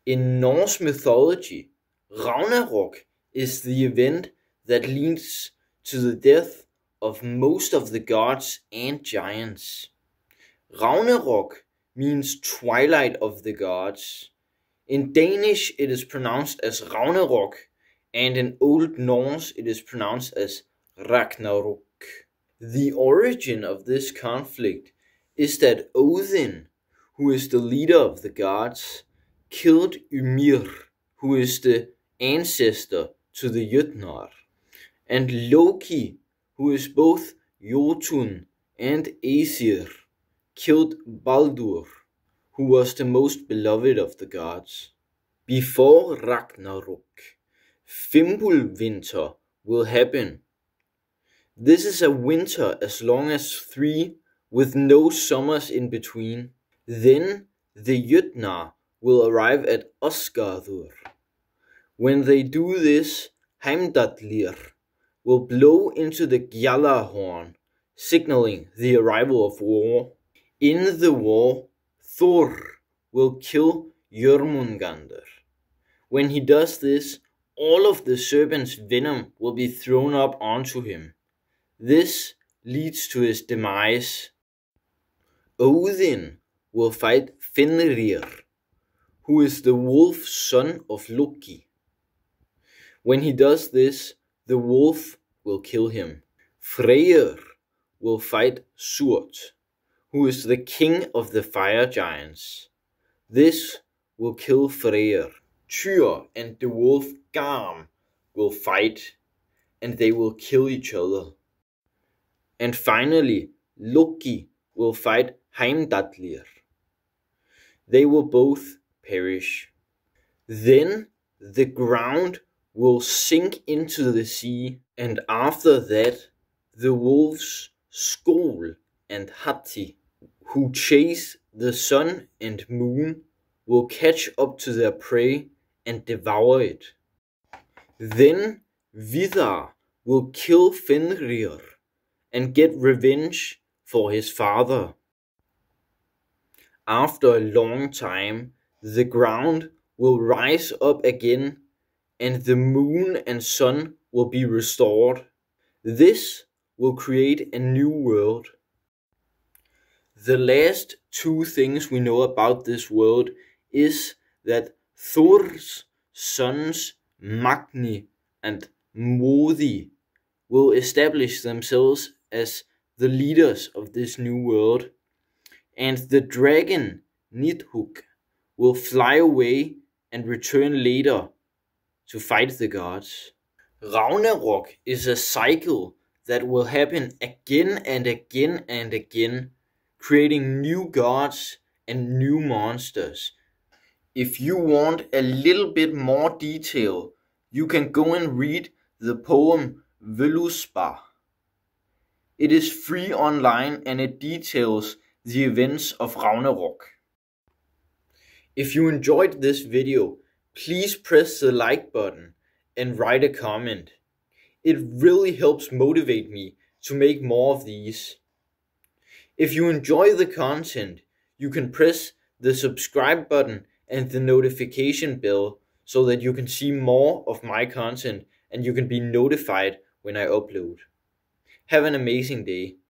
In Norse mythology, Ragnarok is the event that leads to the death of most of the gods and giants. Ragnarok means twilight of the gods. In Danish it is pronounced as Ragnarok, and in Old Norse it is pronounced as Ragnarok. The origin of this conflict is that Odin, who is the leader of the gods, killed Ymir, who is the ancestor to the Jötnar, and Loki, who is both Jotun and Aesir, killed Baldur, who was the most beloved of the gods. Before Ragnarok, Fimbulvinter will happen. This is a winter as long as 3 with no summers in between. Then the Jötnar will arrive at Asgarður. When they do this, Heimdallr will blow into the Gjallarhorn, signaling the arrival of war. In the war, Thor will kill Jörmungandr. When he does this, all of the serpent's venom will be thrown up onto him. This leads to his demise. Odin will fight Fenrir, who is the wolf son of Loki. When he does this, the wolf will kill him. Freyr will fight Surt, who is the king of the fire giants. This will kill Freyr. Tyr and the wolf Garm will fight, and they will kill each other. And finally, Loki will fight Heimdallr. They will both perish. Then the ground will sink into the sea, and after that, the wolves Skoll and Hati, who chase the sun and moon, will catch up to their prey and devour it. Then Vidar will kill Fenrir and get revenge for his father. After a long time, the ground will rise up again, and the moon and sun will be restored. This will create a new world. The last 2 things we know about this world is that Thor's sons Magni and Modi will establish themselves as the leaders of this new world, and the dragon Nidhugg will fly away and return later to fight the gods. Ragnarok is a cycle that will happen again and again and again, creating new gods and new monsters. If you want a little bit more detail, you can go and read the poem Völuspá. It is free online and it details the events of Ragnarok. If you enjoyed this video, please press the like button and write a comment. It really helps motivate me to make more of these. If you enjoy the content, you can press the subscribe button and the notification bell so that you can see more of my content and you can be notified when I upload. Have an amazing day.